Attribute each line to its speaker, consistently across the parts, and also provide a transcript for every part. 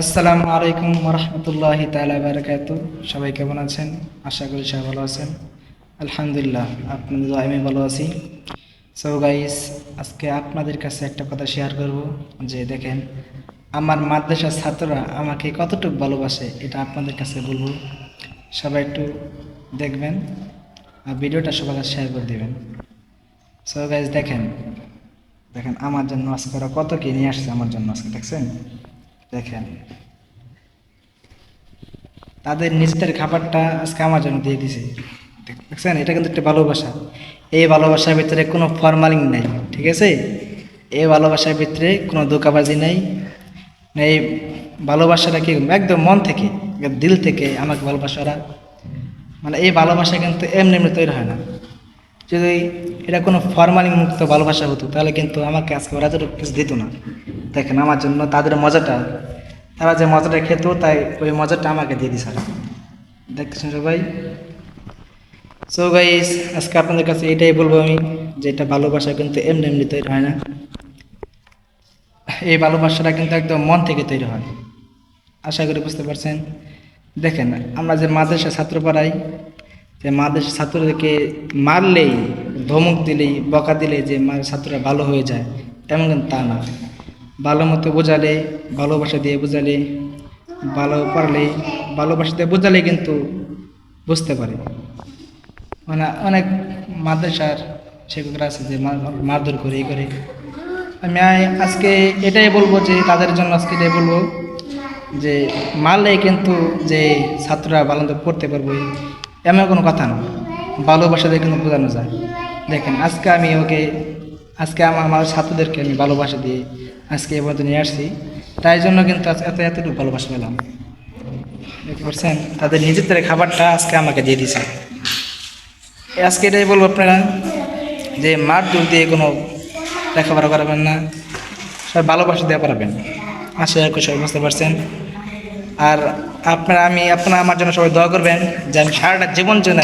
Speaker 1: আসসালামু আলাইকুম রহমতুল্লাহি তাআলা বারাকাতু। সবাই কেমন আছেন? আশা করি সবাই ভালো আছেন। আলহামদুলিল্লাহ, আপনাদের দোয়ায় আমি ভালো আছি। সো গাইস, আজকে আপনাদের কাছে একটা কথা শেয়ার করব যে দেখেন, আমার মাদ্রাসার ছাত্ররা আমাকে কতটুকু ভালোবাসে এটা আপনাদের কাছে বলবো। সবাই একটু দেখবেন আর ভিডিওটা সবার কাছে শেয়ার করে দেবেন। সো গাইস, দেখেন দেখেন আমার জন্য আজকে ওরা কত কি নিয়ে আসছে আমার জন্য আজকে, দেখছেন? দেখেন, তাদের নিজেদের খাবারটা আজকে আমার জন্য দিয়ে দিছে। দেখছেন, এটা কিন্তু একটা ভালোবাসা। এই ভালোবাসার ভিতরে কোনো ফরমালিং নাই, ঠিক আছে? এই ভালোবাসার ভিতরে কোনো ধোঁকাবাজি নাই। এই ভালোবাসাটা কি একদম মন থেকে, একদম দিল থেকে আমাকে ভালোবাসারা, মানে এই ভালোবাসা কিন্তু এমনি এমনি তৈরি হয় না। যদি এটা কোনো ফরমালিং মুক্ত ভালোবাসা হতো তাহলে কিন্তু আমাকে আজকে ওরা তো কিছু দিত না। দেখেন আমার জন্য তাদের মজাটা, তারা যে মজাটা খেত তাই ওই মজাটা আমাকে দিয়ে দিছে। দেখছেন সবাই? সো গাইস, আজকে আপনাদের কাছে এটাই বলবো আমি, যে এটা ভালোবাসা কিন্তু এমনি এমনি তৈরি হয় না। এই ভালোবাসাটা কিন্তু একদম মন থেকে তৈরি হয়। আশা করি বুঝতে পারছেন। দেখেন, আমরা যে মাদ্রাসা ছাত্র পড়াই, যে মাদ্রাসা ছাত্রদেরকে মারলেই, ধমক দিলেই, বকা দিলে যে ছাত্ররা ভালো হয়ে যায় এমন কিন্তু তা না। ভালো মতো বোঝালে, ভালোবাসা দিয়ে বোঝালে, ভালো পারলে, ভালোবাসা দিয়ে বোঝালে কিন্তু বুঝতে পারে। মানে অনেক মাদ্রাসার শিক্ষকরা আছে যে মারধর করে এই করে। আমি আজকে এটাই বলবো যে তাদের জন্য আজকে এটাই বলবো যে মারলেই কিন্তু যে ছাত্ররা ভালো মতো পড়তে পারবে এমন কোনো কথা না। ভালোবাসা দিয়ে কিন্তু বোঝানো যায়। দেখেন আজকে আমি ওকে, আজকে আমার ছাত্রদেরকে আমি ভালোবাসা দিয়ে আজকে এ পর্যন্ত নিয়ে আসছি, তাই জন্য কিন্তু এতটুকু ভালোবাসা পেলাম। দেখতে পাচ্ছেন, তাদের নিজেদের খাবারটা আজকে আমাকে দিয়ে দিয়েছে। আজকে এটাই বলবো আপনারা যে মারধর দিয়ে কোনো লেখাপড়া করাবেন না, সব ভালোবাসা দিয়ে পড়াবেন। আশা করি সবাই বুঝতে পারছেন। আর আপনারা আমার জন্য সবাই দোয়া করবেন যে আমি সারাটা জীবন জন্য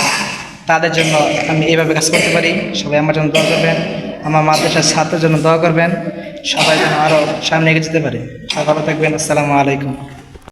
Speaker 1: তাদের জন্য আমি এইভাবে কাজ করতে পারি। সবাই আমার জন্য দোয়া করবেন, আমার মাদ্রাসার ছাত্রের জন্য দোয়া করবেন, সবাই যেন আরও সামনে এগিয়ে যেতে পারে। সবাই ভালো থাকবেন। আসসালামু আলাইকুম।